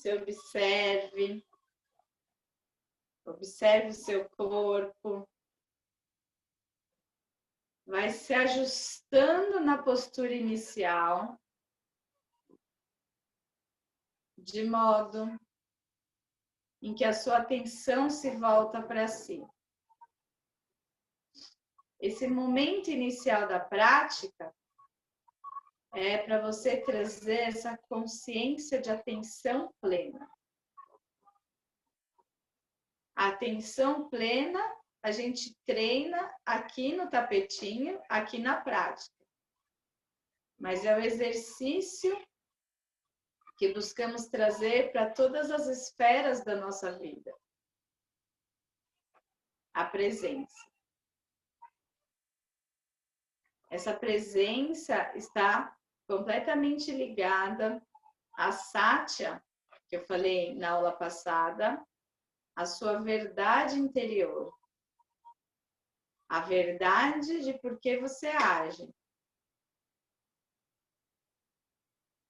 você observe. Observe o seu corpo. Vai se ajustando na postura inicial, de modo em que a sua atenção se volta para si. Esse momento inicial da prática é para você trazer essa consciência de atenção plena. A atenção plena a gente treina aqui no tapetinho, aqui na prática. Mas é o exercício que buscamos trazer para todas as esferas da nossa vida. A presença. Essa presença está completamente ligada à Satya, que eu falei na aula passada, a sua verdade interior. A verdade de por que você age.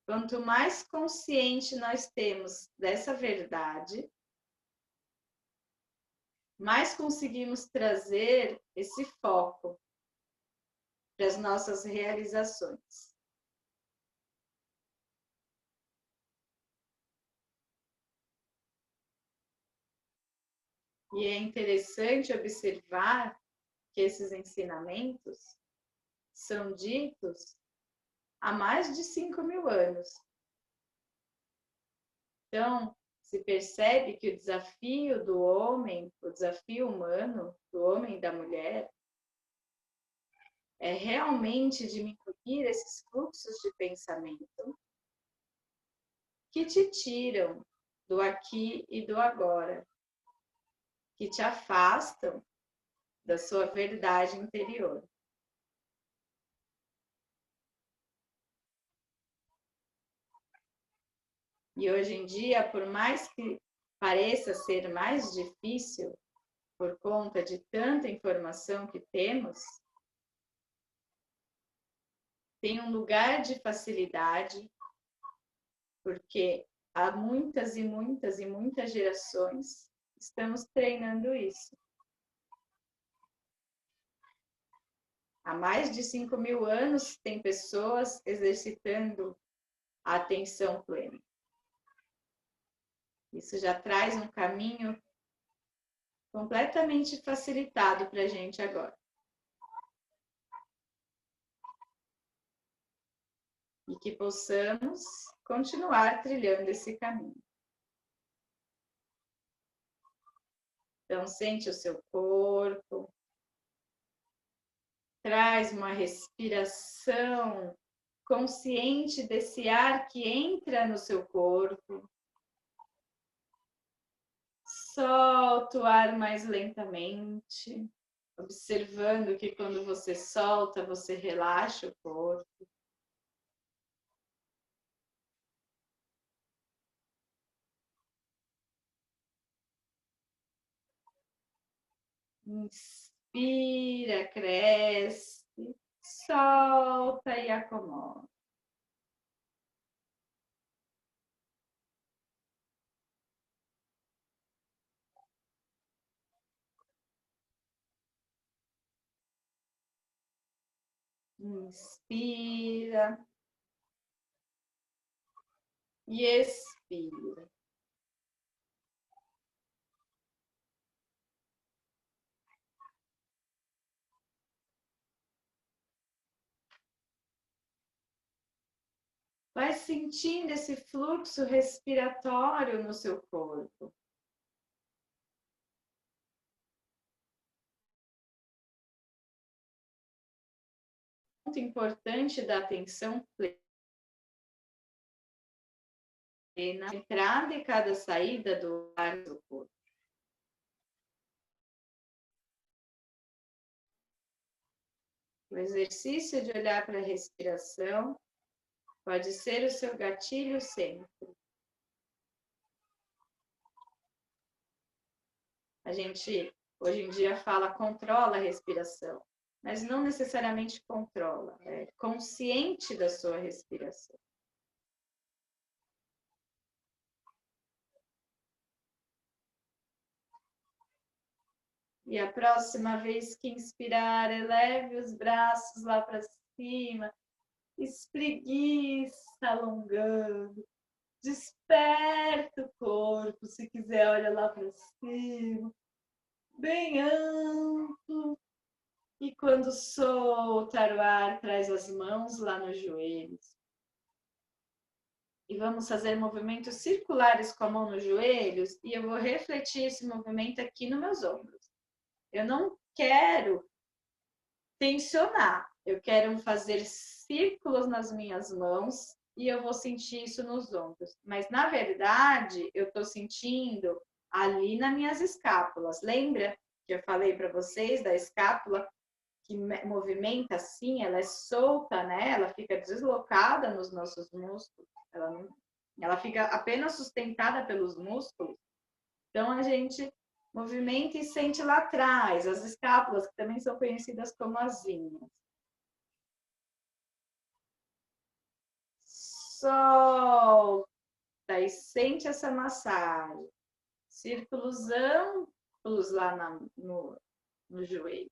Quanto mais consciente nós temos dessa verdade, mais conseguimos trazer esse foco para as nossas realizações. E é interessante observar que esses ensinamentos são ditos há mais de 5.000 anos. Então, se percebe que o desafio do homem, o desafio humano, do homem e da mulher, é realmente diminuir esses fluxos de pensamento que te tiram do aqui e do agora, que te afastam da sua verdade interior. E hoje em dia, por mais que pareça ser mais difícil, por conta de tanta informação que temos, tem um lugar de facilidade, porque há muitas e muitas e muitas gerações estamos treinando isso. Há mais de 5.000 anos tem pessoas exercitando a atenção plena. Isso já traz um caminho completamente facilitado para a gente agora. E que possamos continuar trilhando esse caminho. Então, sente o seu corpo. Traz uma respiração consciente desse ar que entra no seu corpo. Solta o ar mais lentamente, observando que quando você solta, você relaxa o corpo. Inspira, cresce, solta e acomoda. Inspira e expira. Vai sentindo esse fluxo respiratório no seu corpo. Muito importante da atenção plena, na entrada e cada saída do ar do corpo. O exercício de olhar para a respiração pode ser o seu gatilho sempre. A gente hoje em dia fala controla a respiração, mas não necessariamente controla, é consciente da sua respiração. E a próxima vez que inspirar, eleve os braços lá para cima, espreguiça, alongando, desperta o corpo, se quiser, olha lá para cima, bem amplo. E quando soltar o ar, traz as mãos lá nos joelhos. E vamos fazer movimentos circulares com a mão nos joelhos e eu vou refletir esse movimento aqui nos meus ombros. Eu não quero tensionar, eu quero fazer círculos nas minhas mãos e eu vou sentir isso nos ombros. Mas, na verdade, eu estou sentindo ali nas minhas escápulas. Lembra que eu falei para vocês da escápula que movimenta assim, ela é solta, né? Ela fica deslocada nos nossos músculos. Ela fica apenas sustentada pelos músculos. Então, a gente movimenta e sente lá atrás, as escápulas, que também são conhecidas como asinhas. Solta e sente essa massagem. Círculos amplos lá no joelho.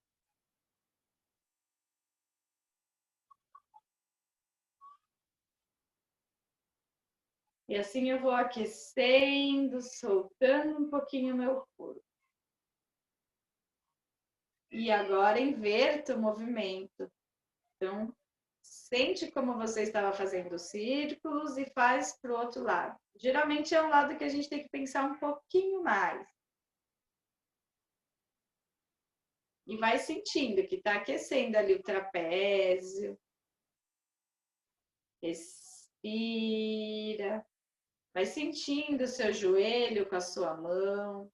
E assim eu vou aquecendo, soltando um pouquinho o meu corpo. E agora inverto o movimento. Então, sente como você estava fazendo círculos e faz para o outro lado. Geralmente é um lado que a gente tem que pensar um pouquinho mais. E vai sentindo que está aquecendo ali o trapézio. Respira. Vai sentindo o seu joelho com a sua mão.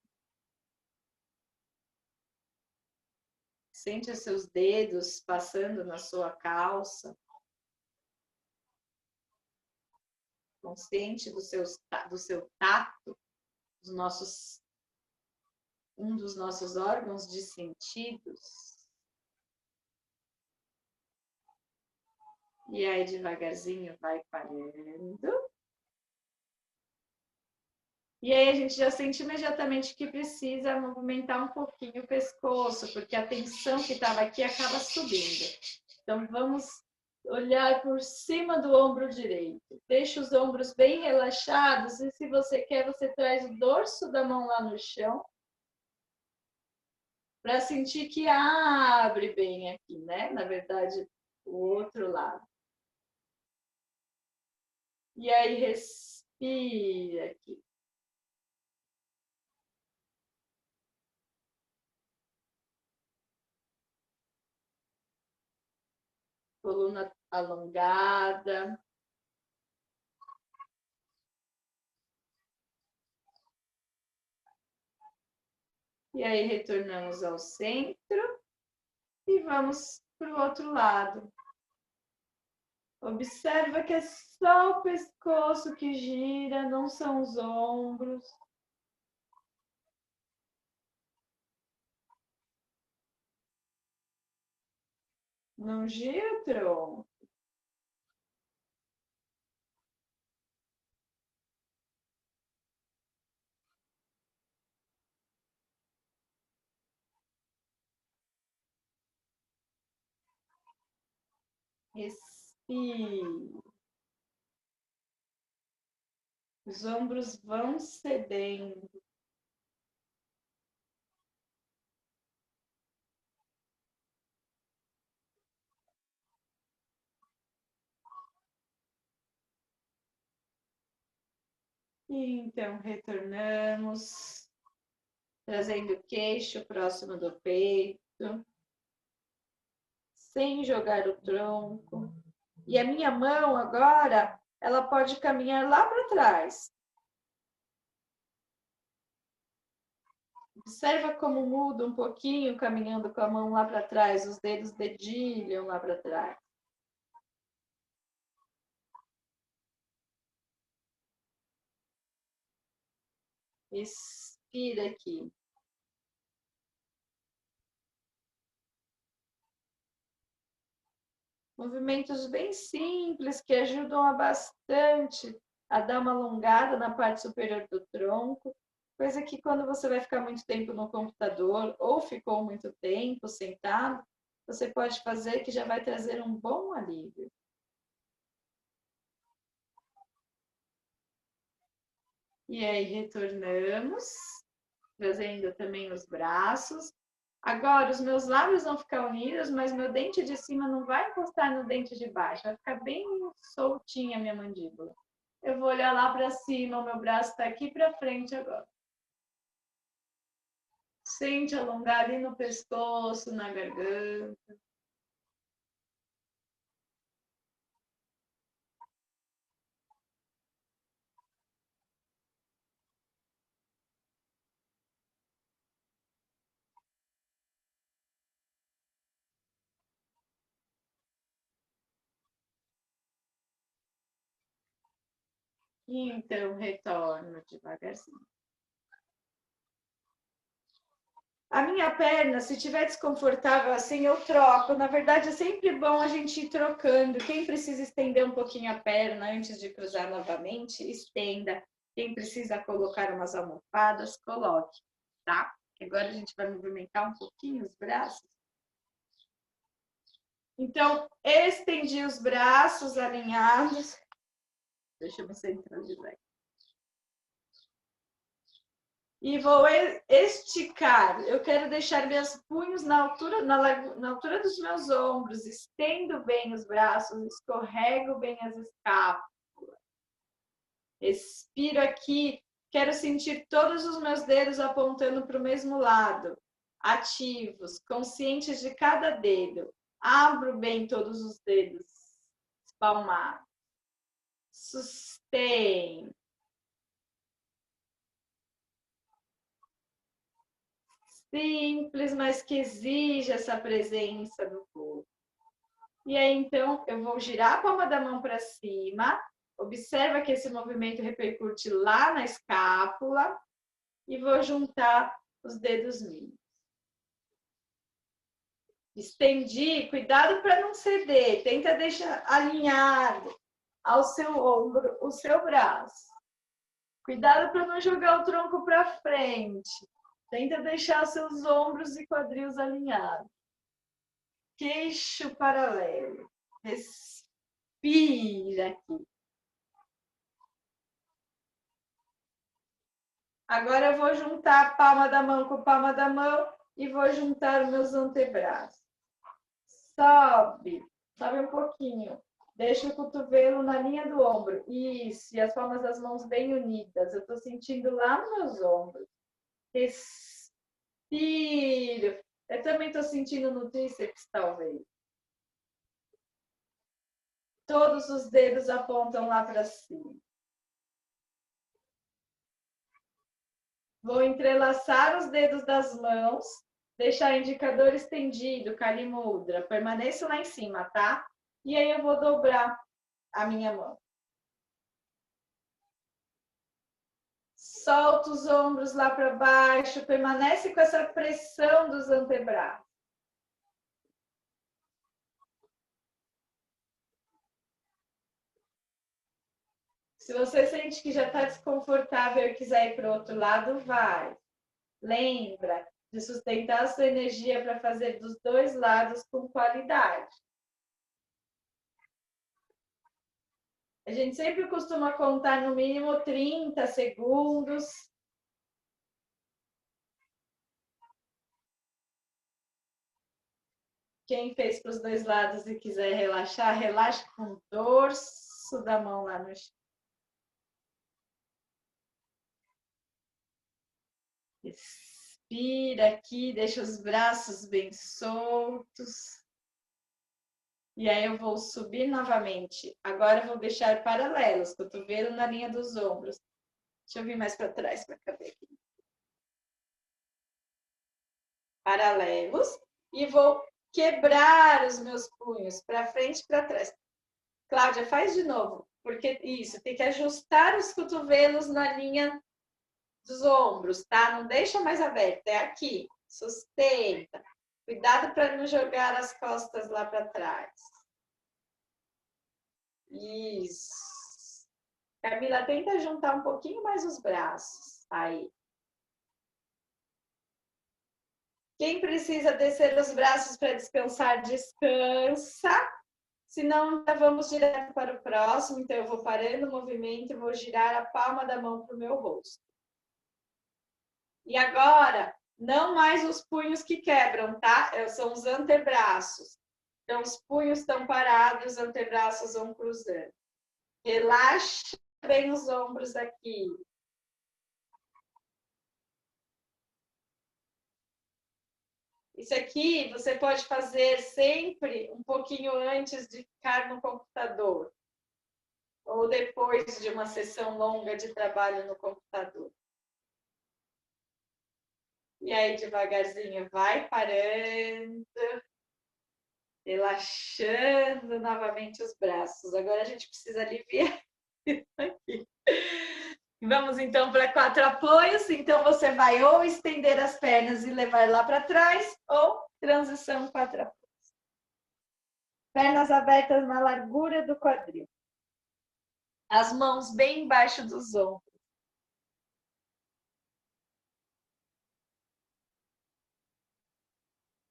Sente os seus dedos passando na sua calça. Consciente do seu tato, um dos nossos órgãos de sentidos. E aí, devagarzinho, vai parando. E aí, a gente já sente imediatamente que precisa movimentar um pouquinho o pescoço, porque a tensão que estava aqui acaba subindo. Então, vamos olhar por cima do ombro direito. Deixa os ombros bem relaxados e, se você quer, você traz o dorso da mão lá no chão para sentir que abre bem aqui, né? Na verdade, o outro lado. E aí, respira aqui. Coluna alongada. E aí, retornamos ao centro e vamos para o outro lado. Observa que é só o pescoço que gira, não são os ombros. Não gira o tronco. Respire. Os ombros vão cedendo. E então, retornamos, trazendo o queixo próximo do peito, sem jogar o tronco. E a minha mão agora, ela pode caminhar lá para trás. Observa como muda um pouquinho, caminhando com a mão lá para trás, os dedos dedilham lá para trás. Respira aqui. Movimentos bem simples que ajudam bastante a dar uma alongada na parte superior do tronco, Coisa que quando você vai ficar muito tempo no computador ou ficou muito tempo sentado, você pode fazer que já vai trazer um bom alívio. E aí retornamos, trazendo também os braços. Agora, os meus lábios vão ficar unidos, mas meu dente de cima não vai encostar no dente de baixo, vai ficar bem soltinha a minha mandíbula. Eu vou olhar lá para cima, o meu braço está aqui para frente agora. Sente alongar ali no pescoço, na garganta. E então retorno devagarzinho. A minha perna, se estiver desconfortável assim, eu troco. Na verdade, é sempre bom a gente ir trocando. Quem precisa estender um pouquinho a perna antes de cruzar novamente, estenda. Quem precisa colocar umas almofadas, coloque, tá? Agora a gente vai movimentar um pouquinho os braços. Então, estendi os braços alinhados. Deixa eu me centralizar. E vou esticar. Eu quero deixar meus punhos na altura dos meus ombros. Estendo bem os braços, escorrego bem as escápulas. Respiro aqui. Quero sentir todos os meus dedos apontando para o mesmo lado. Ativos, conscientes de cada dedo. Abro bem todos os dedos espalmados. Sustém. Simples, mas que exige essa presença do corpo. E aí, então, eu vou girar a palma da mão para cima. Observa que esse movimento repercute lá na escápula. E vou juntar os dedos mínimos. Estendi, cuidado para não ceder. Tenta deixar alinhado ao seu ombro o seu braço. Cuidado para não jogar o tronco para frente. Tenta deixar seus ombros e quadris alinhados. Queixo paralelo. Respira aqui. Agora eu vou juntar a palma da mão com a palma da mão e vou juntar os meus antebraços. Sobe um pouquinho. Deixa o cotovelo na linha do ombro. Isso, e as palmas das mãos bem unidas. Eu estou sentindo lá nos meus ombros. Respiro. Eu também estou sentindo no tríceps, talvez. Todos os dedos apontam lá para cima. Vou entrelaçar os dedos das mãos, deixar o indicador estendido, Kali Mudra. Permaneço lá em cima, tá? E aí eu vou dobrar a minha mão. Solta os ombros lá para baixo, permanece com essa pressão dos antebraços. Se você sente que já está desconfortável e quiser ir para o outro lado, vai. Lembra de sustentar a sua energia para fazer dos dois lados com qualidade. A gente sempre costuma contar no mínimo 30 segundos. Quem fez para os dois lados e quiser relaxar, relaxa com o dorso da mão lá no chão. Respira aqui, deixa os braços bem soltos. E aí eu vou subir novamente. Agora eu vou deixar paralelos, cotovelo na linha dos ombros. Deixa eu vir mais para trás para caber aqui. Paralelos. E vou quebrar os meus punhos para frente e para trás. Cláudia, faz de novo. Porque isso, tem que ajustar os cotovelos na linha dos ombros, tá? Não deixa mais aberto, é aqui. Sustenta. Cuidado para não jogar as costas lá para trás. Isso. Camila, tenta juntar um pouquinho mais os braços. Aí. Quem precisa descer os braços para descansar, descansa. Se não, vamos direto para o próximo. Então, eu vou parando o movimento e vou girar a palma da mão para o meu rosto. E agora, não mais os punhos que quebram, tá? São os antebraços. Então, os punhos estão parados, os antebraços vão cruzando. Relaxa bem os ombros aqui. Isso aqui você pode fazer sempre um pouquinho antes de ficar no computador. Ou depois de uma sessão longa de trabalho no computador. E aí, devagarzinho, vai parando, relaxando novamente os braços. Agora a gente precisa aliviar isso aqui. Vamos então para 4 apoios. Então você vai ou estender as pernas e levar lá para trás, ou transição 4 apoios. Pernas abertas na largura do quadril. As mãos bem embaixo dos ombros.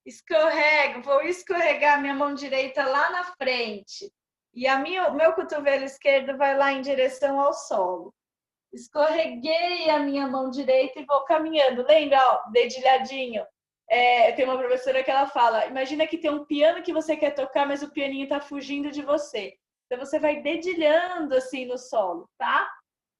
Escorrego, vou escorregar minha mão direita lá na frente. E o meu cotovelo esquerdo vai lá em direção ao solo. Escorreguei a minha mão direita e vou caminhando. Lembra, ó, dedilhadinho? Tem uma professora que ela fala, imagina que tem um piano que você quer tocar, mas o pianinho tá fugindo de você. Então você vai dedilhando assim no solo, tá?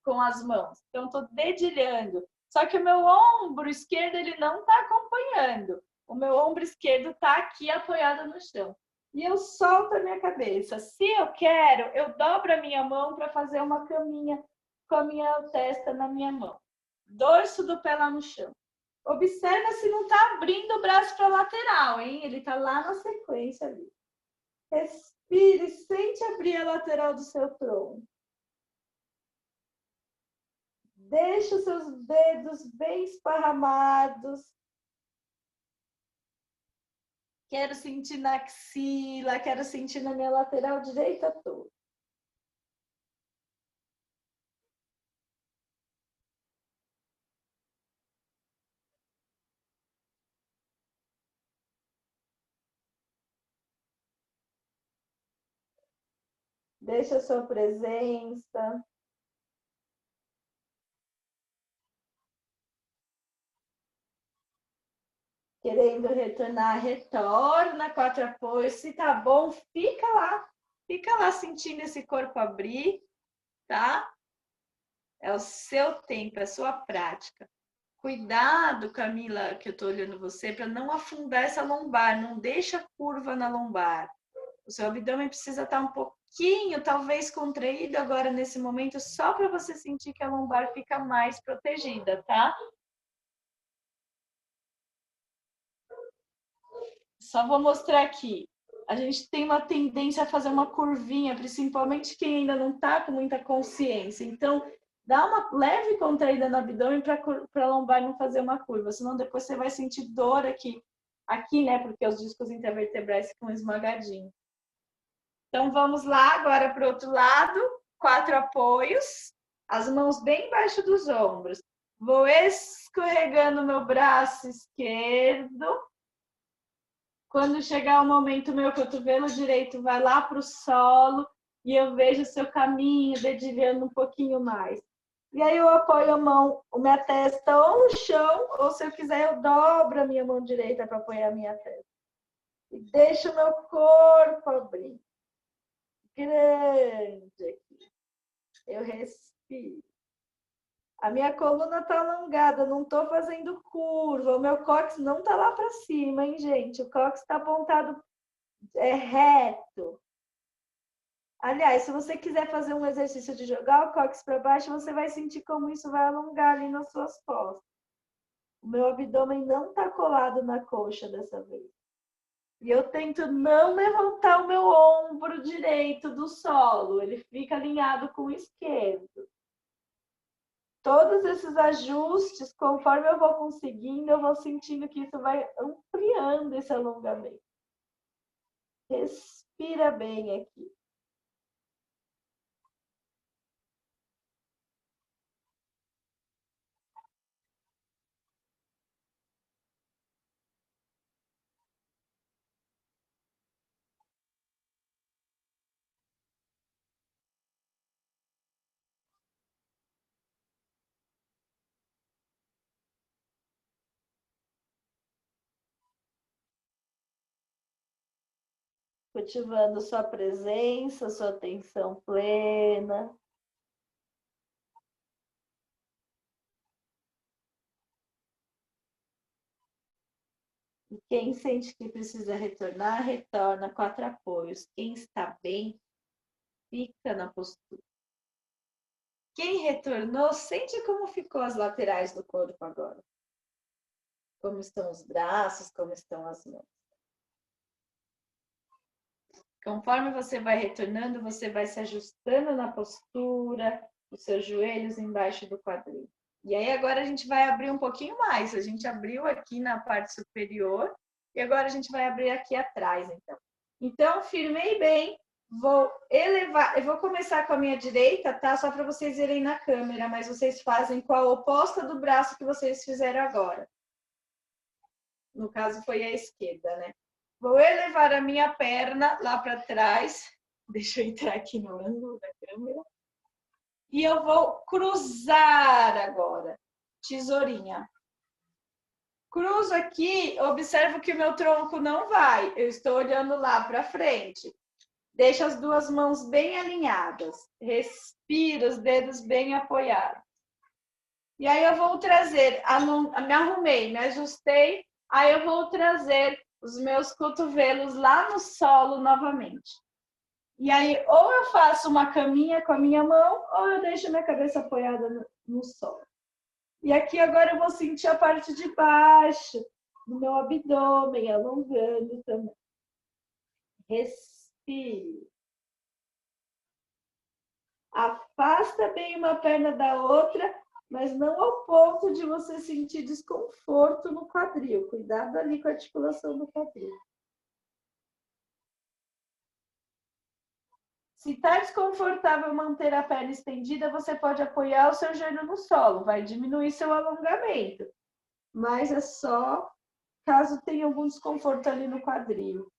Com as mãos. Então tô dedilhando. Só que o meu ombro esquerdo ele não tá acompanhando. O meu ombro esquerdo tá aqui apoiado no chão. E eu solto a minha cabeça. Se eu quero, eu dobro a minha mão para fazer uma caminha com a minha testa na minha mão. Dorso do pé lá no chão. Observa se não está abrindo o braço para a lateral, hein? Ele está lá na sequência ali. Respire, sente abrir a lateral do seu tronco. Deixa os seus dedos bem esparramados. Quero sentir na axila, quero sentir na minha lateral direita toda. Deixa a sua presença. Querendo retornar, retorna 4 apoios. Se tá bom, fica lá sentindo esse corpo abrir, tá? É o seu tempo, é a sua prática. Cuidado, Camila, que eu tô olhando você, para não afundar essa lombar, não deixa curva na lombar. O seu abdômen precisa estar um pouquinho, talvez contraído agora nesse momento, só para você sentir que a lombar fica mais protegida, tá? Só vou mostrar aqui. A gente tem uma tendência a fazer uma curvinha, principalmente quem ainda não está com muita consciência. Então, dá uma leve contraída no abdômen para a lombar não fazer uma curva, senão depois você vai sentir dor aqui, né? Porque os discos intervertebrais ficam esmagadinhos. Então, vamos lá agora para o outro lado. 4 apoios, as mãos bem embaixo dos ombros. Vou escorregando meu braço esquerdo. Quando chegar o momento, meu cotovelo direito vai lá para o solo e eu vejo o seu caminho dedilhando um pouquinho mais. E aí eu apoio a mão, a minha testa ou no chão, ou se eu quiser eu dobro a minha mão direita para apoiar a minha testa. E deixo o meu corpo abrir. Grande aqui. Eu respiro. A minha coluna está alongada, não estou fazendo curva. O meu cóccix não está lá para cima, hein, gente? O cóccix está apontado reto. Aliás, se você quiser fazer um exercício de jogar o cóccix para baixo, você vai sentir como isso vai alongar ali nas suas costas. O meu abdômen não está colado na coxa dessa vez. E eu tento não levantar o meu ombro direito do solo. Ele fica alinhado com o esquerdo. Todos esses ajustes, conforme eu vou conseguindo, eu vou sentindo que isso vai ampliando esse alongamento. Respira bem aqui. cultivando sua presença, sua atenção plena. E quem sente que precisa retornar, retorna 4 apoios. Quem está bem, fica na postura. Quem retornou, sente como ficou as laterais do corpo agora. Como estão os braços, como estão as mãos. Conforme você vai retornando, você vai se ajustando na postura, os seus joelhos embaixo do quadril. E aí agora a gente vai abrir um pouquinho mais. A gente abriu aqui na parte superior e agora a gente vai abrir aqui atrás, então. Então, firmei bem, vou elevar, eu vou começar com a minha direita, tá? Só para vocês verem na câmera, mas vocês fazem com a oposta do braço que vocês fizeram agora. No caso, foi a esquerda, né? Vou elevar a minha perna lá para trás. Deixa eu entrar aqui no ângulo da câmera. E eu vou cruzar agora. Tesourinha. Cruzo aqui, observo que o meu tronco não vai. Eu estou olhando lá para frente. Deixa as duas mãos bem alinhadas. Respira, os dedos bem apoiados. E aí eu vou trazer, me arrumei, me ajustei. Aí eu vou trazer os meus cotovelos lá no solo novamente. E aí, ou eu faço uma caminha com a minha mão, ou eu deixo minha cabeça apoiada no solo. E aqui agora eu vou sentir a parte de baixo do meu abdômen, alongando também. Respire. Afasta bem uma perna da outra, mas não ao ponto de você sentir desconforto no quadril. Cuidado ali com a articulação do quadril. Se está desconfortável manter a perna estendida, você pode apoiar o seu joelho no solo. Vai diminuir seu alongamento. Mas é só caso tenha algum desconforto ali no quadril.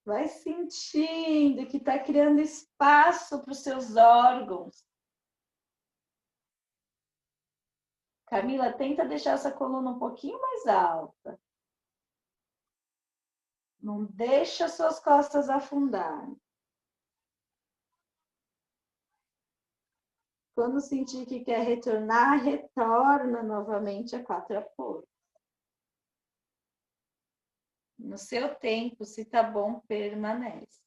Vai sentindo que está criando espaço para os seus órgãos. Camila, tenta deixar essa coluna um pouquinho mais alta. Não deixa suas costas afundarem. Quando sentir que quer retornar, retorna novamente a 4 apoios. No seu tempo, se tá bom, permanece.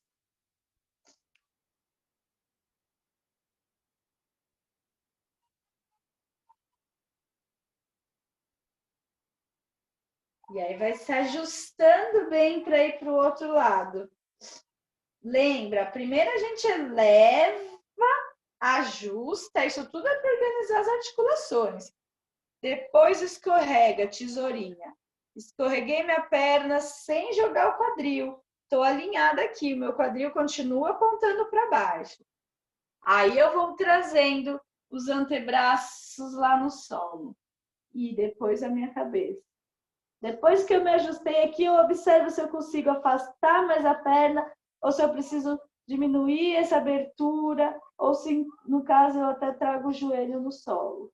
E aí vai se ajustando bem para ir para o outro lado. Lembra, primeiro a gente eleva, ajusta, isso tudo é para organizar as articulações. Depois escorrega, tesourinha. Escorreguei minha perna sem jogar o quadril. Estou alinhada aqui, o meu quadril continua apontando para baixo. Aí eu vou trazendo os antebraços lá no solo. E depois a minha cabeça. Depois que eu me ajustei aqui, eu observo se eu consigo afastar mais a perna ou se eu preciso diminuir essa abertura ou se, no caso, eu até trago o joelho no solo.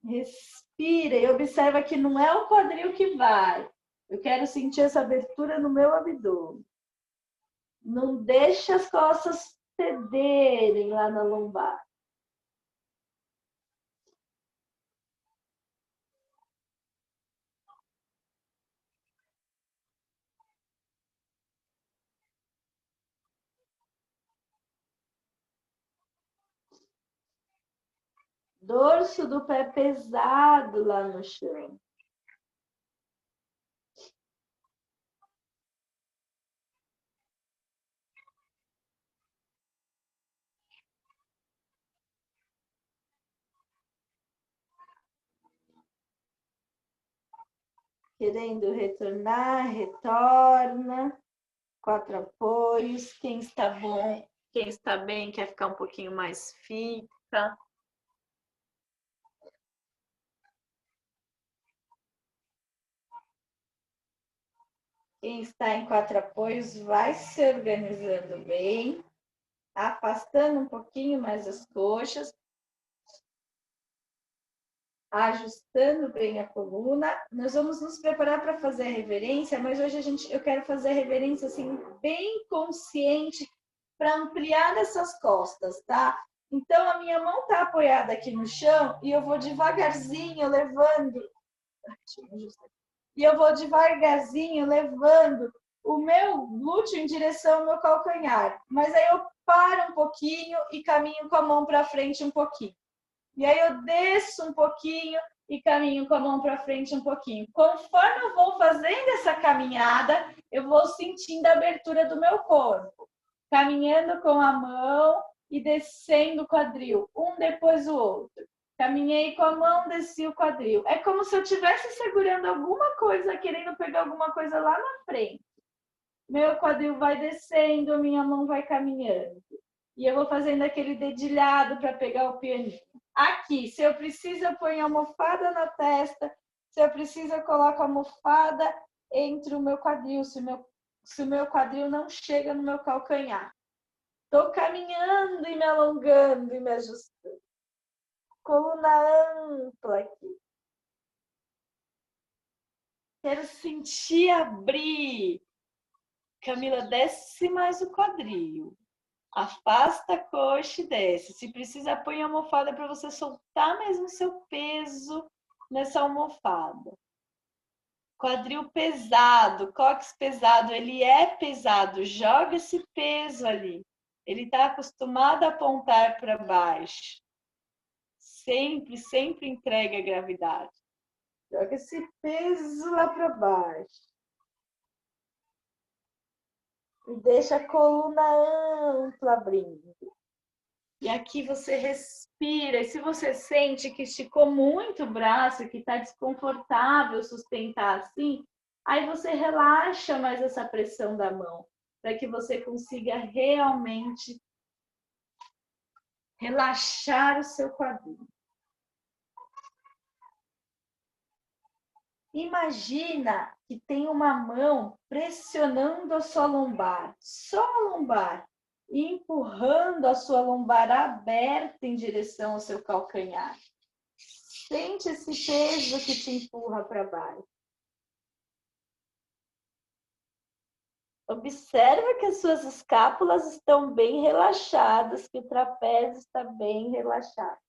Respira e observa que não é o quadril que vai. Eu quero sentir essa abertura no meu abdômen. Não deixa as costas cederem lá na lombar. Dorso do pé pesado lá no chão. Querendo retornar, retorna. 4 apoios. Quem está bom, quem está bem, quer ficar um pouquinho mais fixa. Quem está em 4 apoios vai se organizando bem. afastando um pouquinho mais as coxas, ajustando bem a coluna. Nós vamos nos preparar para fazer a reverência, mas hoje eu quero fazer a reverência assim bem consciente para ampliar essas costas, tá? Então a minha mão está apoiada aqui no chão e eu vou devagarzinho levando o meu glúteo em direção ao meu calcanhar. Mas aí eu paro um pouquinho e caminho com a mão para frente um pouquinho. E aí eu desço um pouquinho e caminho com a mão para frente um pouquinho. Conforme eu vou fazendo essa caminhada, eu vou sentindo a abertura do meu corpo. Caminhando com a mão e descendo o quadril, um depois do outro. Caminhei com a mão, desci o quadril. É como se eu estivesse segurando alguma coisa, querendo pegar alguma coisa lá na frente. Meu quadril vai descendo, minha mão vai caminhando. E eu vou fazendo aquele dedilhado para pegar o pianinho. Aqui, se eu preciso, eu ponho a almofada na testa. Se eu preciso, eu coloco a almofada entre o meu quadril. Se o meu quadril não chega no meu calcanhar. Estou caminhando e me alongando e me ajustando. Coluna ampla aqui. Quero sentir abrir. Camila, desce mais o quadril. Afasta a coxa e desce. Se precisa, põe a almofada para você soltar mesmo seu peso nessa almofada. Quadril pesado, cóccix pesado, ele é pesado. Joga esse peso ali. Ele está acostumado a apontar para baixo. Sempre, sempre entrega a gravidade. Joga esse peso lá para baixo. E deixa a coluna ampla abrindo. E aqui você respira. E se você sente que esticou muito o braço, que está desconfortável sustentar assim, aí você relaxa mais essa pressão da mão, para que você consiga realmente relaxar o seu quadril. Imagina que tem uma mão pressionando a sua lombar, só a lombar, e empurrando a sua lombar aberta em direção ao seu calcanhar. Sente esse peso que te empurra para baixo. Observa que as suas escápulas estão bem relaxadas, que o trapézio está bem relaxado.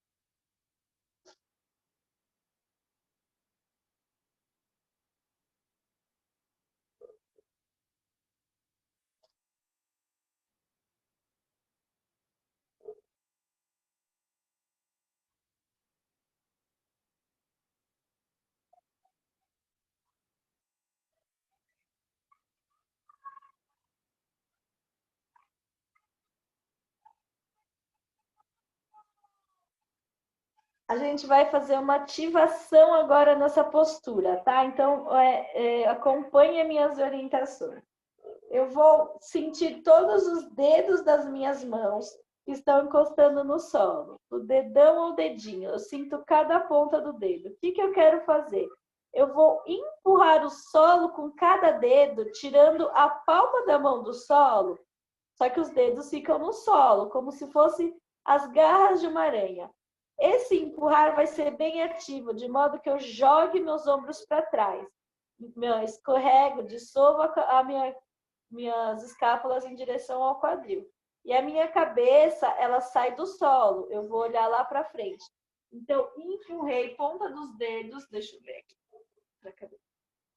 A gente vai fazer uma ativação agora nessa postura, tá? Então, acompanhe minhas orientações. Eu vou sentir todos os dedos das minhas mãos que estão encostando no solo. O dedão ou o dedinho. Eu sinto cada ponta do dedo. O que eu quero fazer? Eu vou empurrar o solo com cada dedo, tirando a palma da mão do solo, só que os dedos ficam no solo, como se fossem as garras de uma aranha. Esse empurrar vai ser bem ativo, de modo que eu jogue meus ombros para trás. Escorrego, dissolvo minhas escápulas em direção ao quadril. E a minha cabeça, ela sai do solo. Eu vou olhar lá para frente. Então, empurrei ponta dos dedos. Deixa eu ver aqui.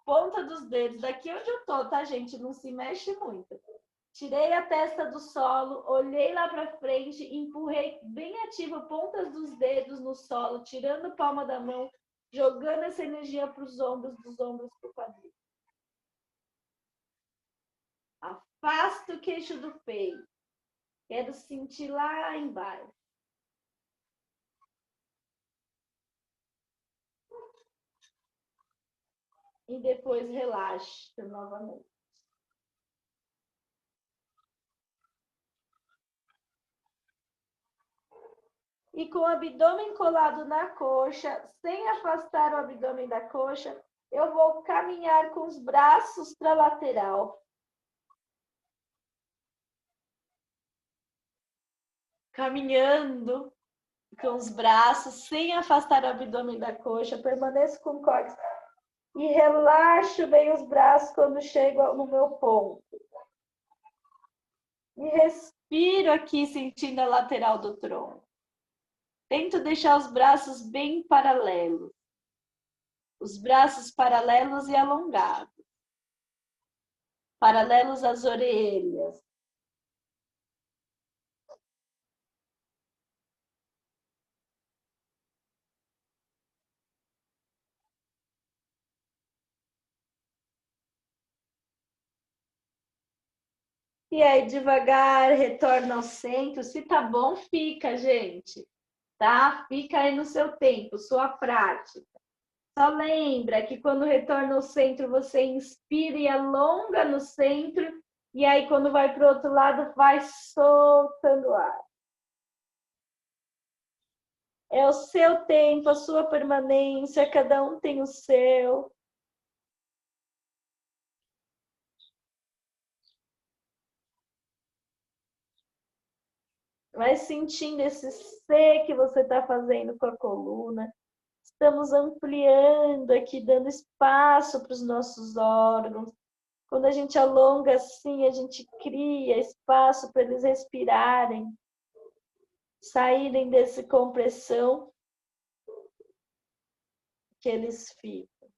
Ponta dos dedos, daqui onde eu tô, tá, gente? Não se mexe muito. Tirei a testa do solo, olhei lá para frente, empurrei bem ativo pontas dos dedos no solo, tirando a palma da mão, jogando essa energia para os ombros, dos ombros para o quadril. Afasta o queixo do peito. Quero sentir lá embaixo. E depois relaxe novamente. E com o abdômen colado na coxa, sem afastar o abdômen da coxa, eu vou caminhar com os braços para a lateral. caminhando com os braços, sem afastar o abdômen da coxa. Permaneço com o cóccix e relaxo bem os braços quando chego no meu ponto. E respiro aqui, sentindo a lateral do tronco. Tento deixar os braços bem paralelos. Os braços paralelos e alongados. Paralelos às orelhas. E aí, devagar, retorna ao centro. Se tá bom, fica, gente. Tá? Fica aí no seu tempo, sua prática. Só lembra que quando retorna ao centro, você inspira e alonga no centro. E aí, quando vai para o outro lado, vai soltando o ar. É o seu tempo, a sua permanência, cada um tem o seu. Vai sentindo esse C que você está fazendo com a coluna. Estamos ampliando aqui, dando espaço para os nossos órgãos. Quando a gente alonga assim, a gente cria espaço para eles respirarem, saírem dessa compressão que eles ficam.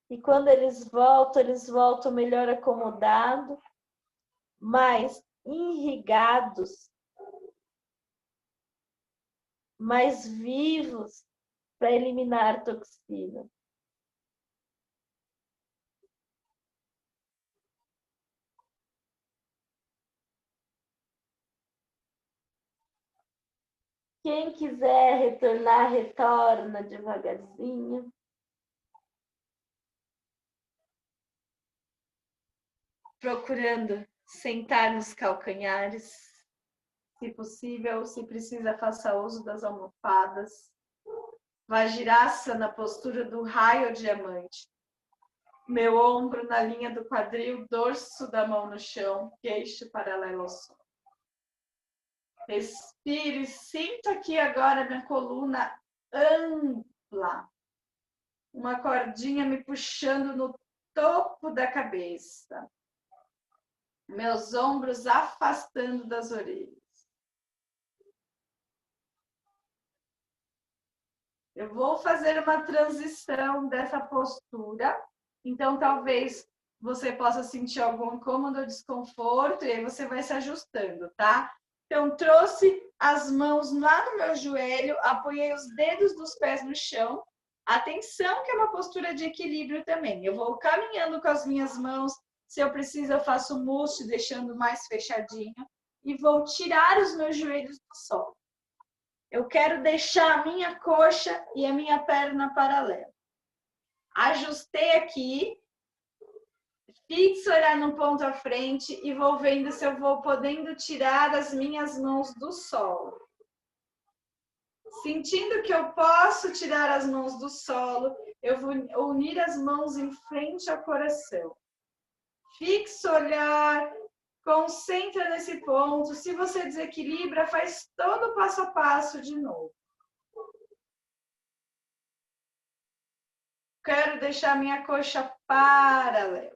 E quando eles voltam melhor acomodados, mais irrigados, mais vivos para eliminar toxina. Quem quiser retornar, retorna devagarzinho. Procurando sentar nos calcanhares. Se possível, se precisa, faça uso das almofadas. Vajrasana na postura do raio diamante. Meu ombro na linha do quadril, dorso da mão no chão, queixo paralelo ao solo. Respire, sinto aqui agora minha coluna ampla. Uma cordinha me puxando no topo da cabeça. Meus ombros afastando das orelhas. Eu vou fazer uma transição dessa postura. Então, talvez você possa sentir algum incômodo ou desconforto e aí você vai se ajustando, tá? Então, trouxe as mãos lá no meu joelho, apoiei os dedos dos pés no chão. Atenção que é uma postura de equilíbrio também. Eu vou caminhando com as minhas mãos. Se eu preciso, eu faço mousse, deixando mais fechadinho. E vou tirar os meus joelhos do solo. Eu quero deixar a minha coxa e a minha perna paralela. Ajustei aqui. Fixo olhar no ponto à frente e vou vendo se eu vou podendo tirar as minhas mãos do solo. Sentindo que eu posso tirar as mãos do solo, eu vou unir as mãos em frente ao coração. Fixo olhar, concentra nesse ponto. Se você desequilibra, faz todo o passo a passo de novo. Quero deixar minha coxa paralela.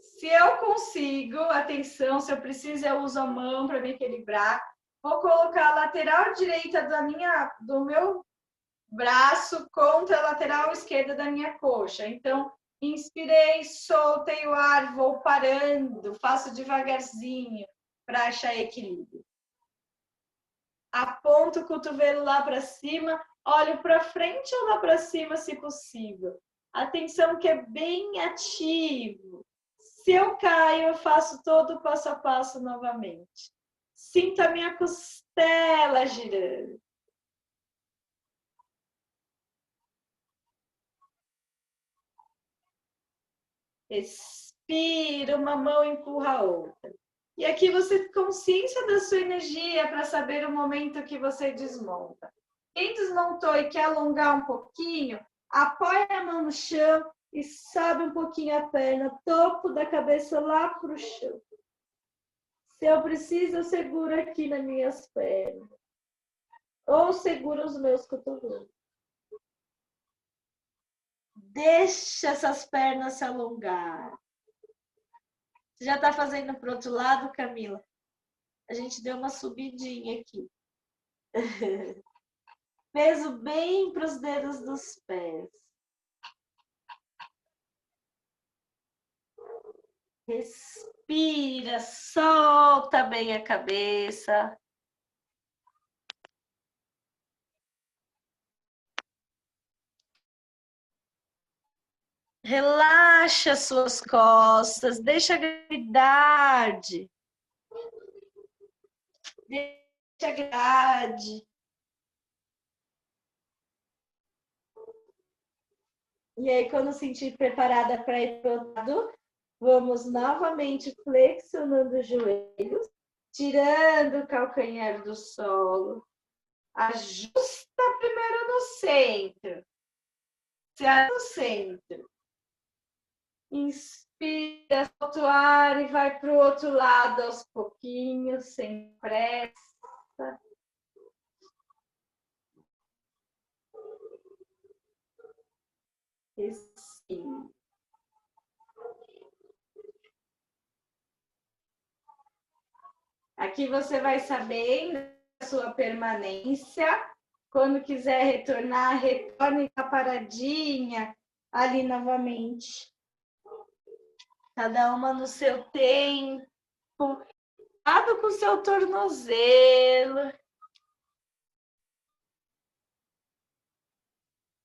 Se eu consigo, atenção, se eu preciso, eu uso a mão para me equilibrar. Vou colocar a lateral direita do meu braço contra a lateral esquerda da minha coxa. Então, inspirei, soltei o ar, vou parando, faço devagarzinho para achar equilíbrio. Aponto o cotovelo lá para cima, olho para frente ou lá para cima, se possível. Atenção que é bem ativo. Se eu caio, eu faço todo o passo a passo novamente. Sinto a minha costela girando. Expira, uma mão empurra a outra. E aqui você tem consciência da sua energia para saber o momento que você desmonta. Quem desmontou e quer alongar um pouquinho, apoia a mão no chão e sobe um pouquinho a perna, topo da cabeça lá para o chão. Se eu preciso, eu seguro aqui nas minhas pernas. Ou seguro os meus cotovelos. Deixa essas pernas se alongar. Você já está fazendo para o outro lado, Camila? A gente deu uma subidinha aqui. Peso bem para os dedos dos pés. Respira, solta bem a cabeça. Relaxa suas costas, deixa a gravidade. Deixa a gravidade. E aí, quando sentir preparada para ir para o outro lado, vamos novamente flexionando os joelhos, tirando o calcanhar do solo. Ajusta primeiro no centro. Se no centro. Inspira, solta o ar e vai para o outro lado aos pouquinhos, sem pressa. Respira. Aqui você vai saber a sua permanência. Quando quiser retornar, retorne com a paradinha ali novamente. Cada uma no seu tempo. Cuidado com o seu tornozelo.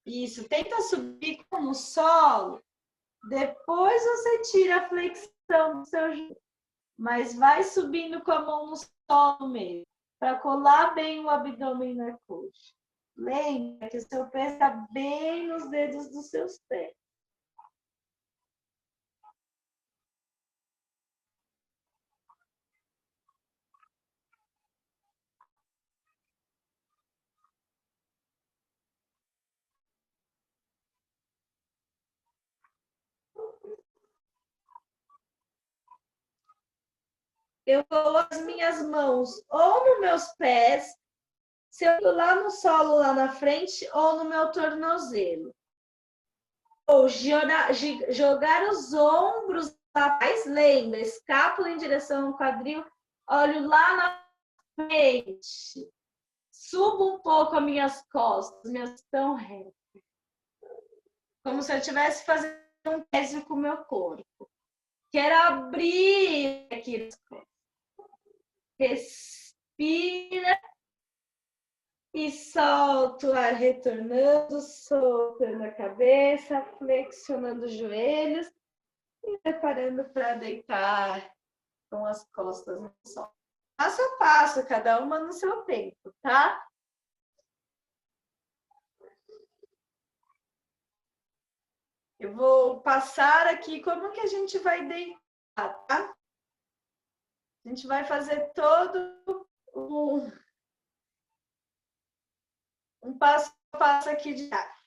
Isso, tenta subir como solo. Depois você tira a flexão do seu joelho. Mas vai subindo com a mão no solo mesmo, para colar bem o abdômen na coxa. Lembra que o seu pé está bem nos dedos dos seus pés. Eu coloco as minhas mãos ou nos meus pés, se eu estou lá no solo, lá na frente, ou no meu tornozelo. Ou jogar os ombros atrás, lembra, escápula em direção ao quadril, olho lá na frente. Subo um pouco as minhas costas, minhas estão retas. Como se eu estivesse fazendo um peso com o meu corpo. Quero abrir aqui as costas. Respira e solta o ar retornando, soltando a cabeça, flexionando os joelhos e preparando para deitar com as costas no sol. Passo a passo, cada uma no seu tempo, tá? Eu vou passar aqui como que a gente vai deitar, tá? A gente vai fazer todo um passo a passo aqui de ar.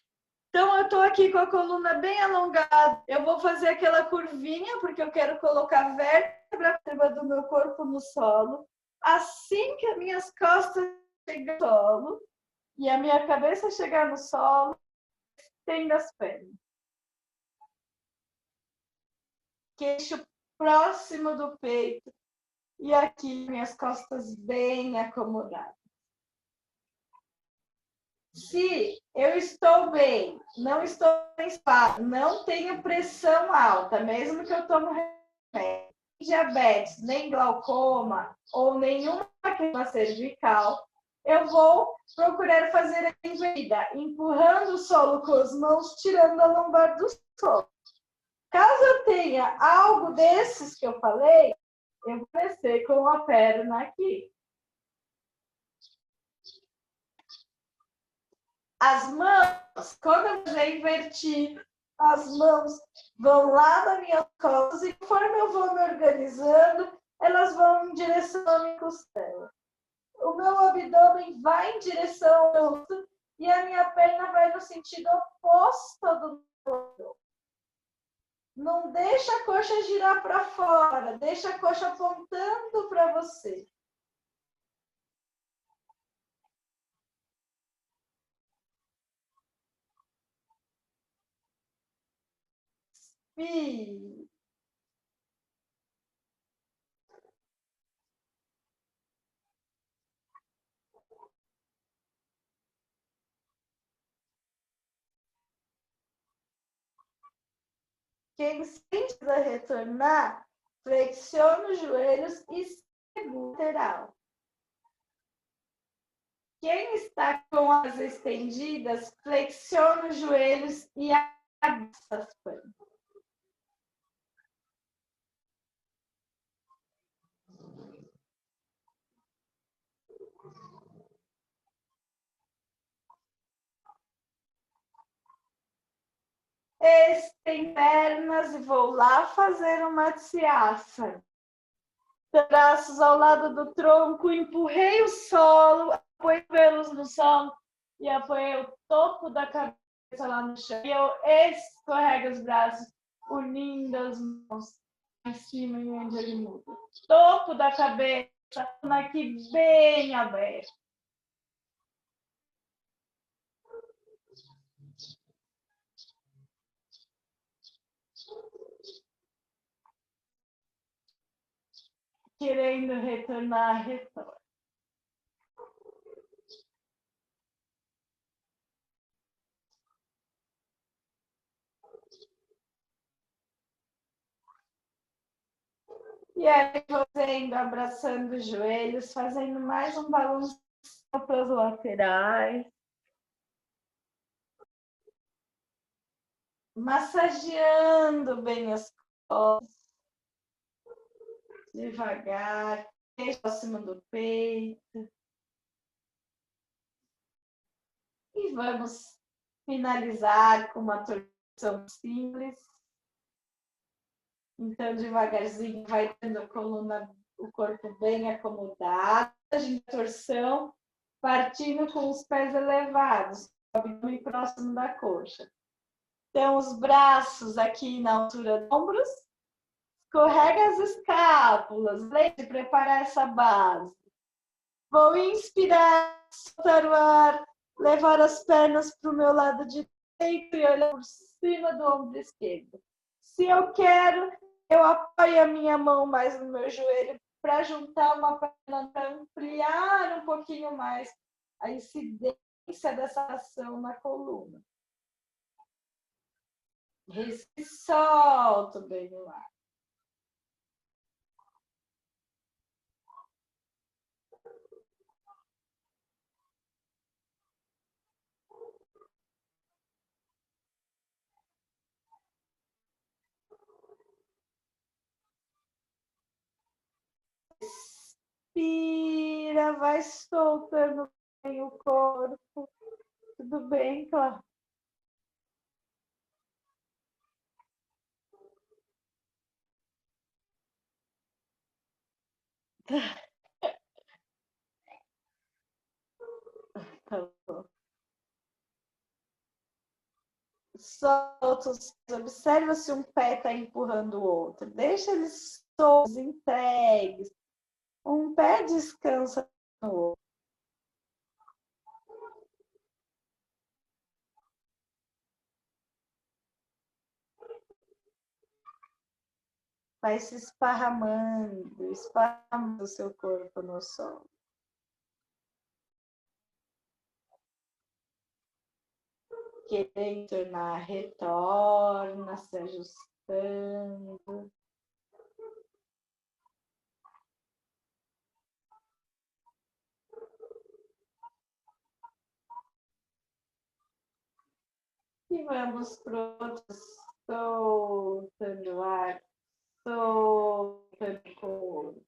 Então, eu estou aqui com a coluna bem alongada. Eu vou fazer aquela curvinha, porque eu quero colocar a vértebra do meu corpo no solo. Assim que as minhas costas chegar no solo e a minha cabeça chegar no solo, estendo as pernas. Queixo próximo do peito. E aqui minhas costas bem acomodadas. Se eu estou bem, não estou em espaço, não tenho pressão alta, mesmo que eu tomo remédio, diabetes, nem glaucoma ou nenhuma questão cervical, eu vou procurar fazer a invertida, empurrando o solo com as mãos, tirando a lombar do solo. Caso eu tenha algo desses que eu falei, eu vou descer com a perna aqui. As mãos, quando eu já inverti, as mãos vão lá nas minhas costas e conforme eu vou me organizando, elas vão em direção à minha costela. O meu abdômen vai em direção ao rosto e a minha perna vai no sentido oposto do meu abdômen. Não deixa a coxa girar para fora, deixa a coxa apontando para você. Inspire. Quem precisa retornar, flexiona os joelhos e segura lateral. Quem está com as estendidas, flexiona os joelhos e abre as pernas. Estem pernas e vou lá fazer uma Matsyasana. Braços ao lado do tronco, empurrei o solo, apoiei pelos no solo e apoiei o topo da cabeça lá no chão. E eu escorrego os braços, unindo as mãos em cima e onde ele muda. Topo da cabeça, aqui bem aberto. Querendo retornar, retorno. E aí, fazendo, abraçando os joelhos, fazendo mais um balanço para os laterais. Massageando bem as costas. Devagar, queixo acima do peito. E vamos finalizar com uma torção simples. Então, devagarzinho, vai tendo a coluna, o corpo bem acomodado. A gente torção, partindo com os pés elevados, abdômen próximo da coxa. Então, os braços aqui na altura dos ombros. Escorrega as escápulas, lembre de preparar essa base. Vou inspirar, soltar o ar, levar as pernas para o meu lado direito e olhar por cima do ombro esquerdo. Se eu quero, eu apoio a minha mão mais no meu joelho para juntar uma perna, para ampliar um pouquinho mais a incidência dessa ação na coluna. Respire, solto bem no ar. Respira, vai soltando bem o corpo. Tudo bem, Cláudia? Tá bom. Solta, observa se um pé está empurrando o outro. Deixa eles soltos, entregues. Um pé descansa no outro. Vai se esparramando o seu corpo no solo. Querendo tornar, retorna, se ajustando. E vamos para outros, soltando o ar, soltando o corpo.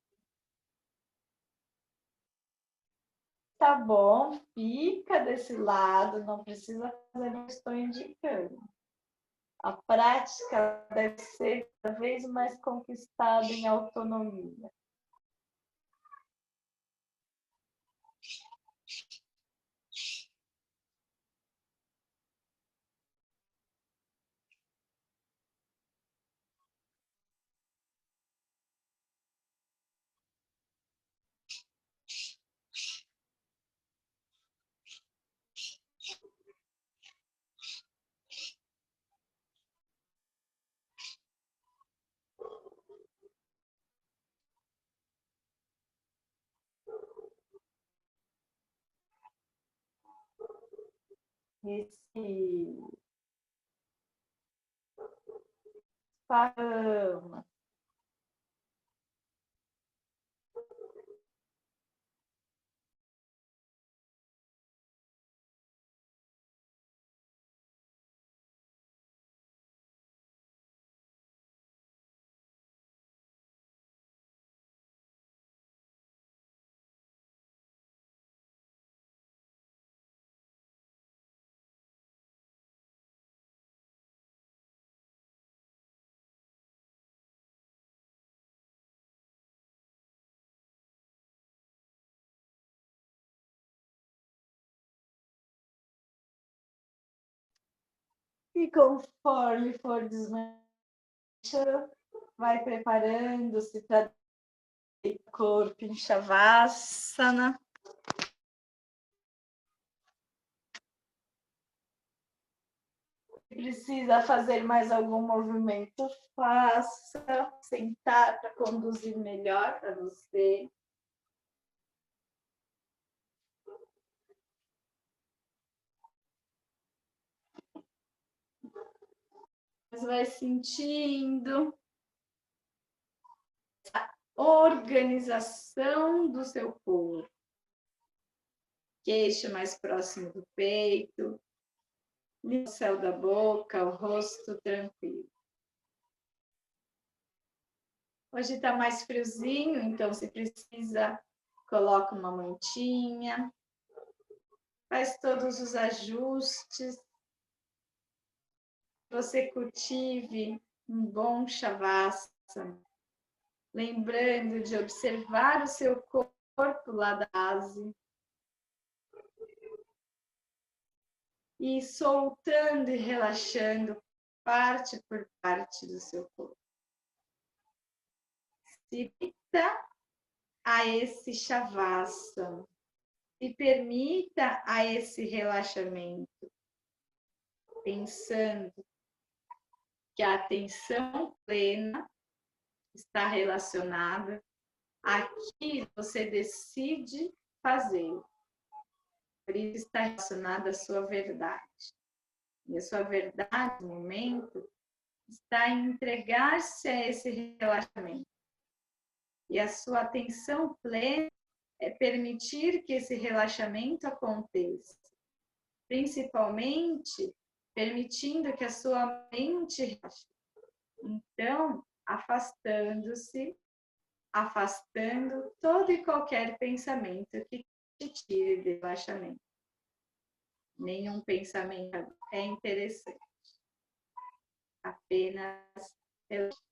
Tá bom, fica desse lado, não precisa fazer o que eu estou indicando. A prática deve ser cada vez mais conquistada em autonomia. Respira. Calma. E conforme for desmanchando, vai preparando-se para o corpo em Shavasana. Precisa fazer mais algum movimento, faça. Sentar para conduzir melhor para você. Você vai sentindo a organização do seu corpo. Queixo mais próximo do peito, o céu da boca, o rosto tranquilo. Hoje está mais friozinho, então se precisa, coloca uma mantinha, faz todos os ajustes. Você cultive um bom Shavasana, lembrando de observar o seu corpo lá da base e soltando e relaxando parte por parte do seu corpo. Se permita a esse Shavasana, se permita a esse relaxamento, pensando que a atenção plena está relacionada àquilo que você decide fazer. Por isso está relacionada à sua verdade. E a sua verdade, no momento, está em entregar-se a esse relaxamento. E a sua atenção plena é permitir que esse relaxamento aconteça. Principalmente, permitindo que a sua mente relaxe. Então, afastando todo e qualquer pensamento que te tire de relaxamento. Nenhum pensamento é interessante. Apenas relaxar.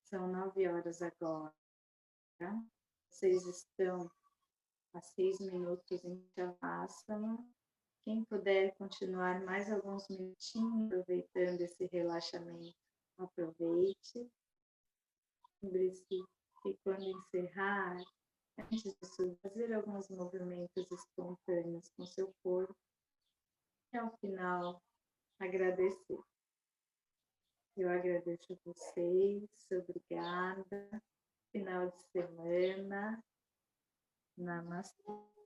São 9 horas agora. Vocês estão há 6 minutos em Shavasana. Quem puder continuar mais alguns minutinhos, aproveitando esse relaxamento, aproveite. Lembre-se que quando encerrar, antes disso, fazer alguns movimentos espontâneos com seu corpo e ao final agradecer. Eu agradeço a vocês, obrigada. Final de semana. Namastê.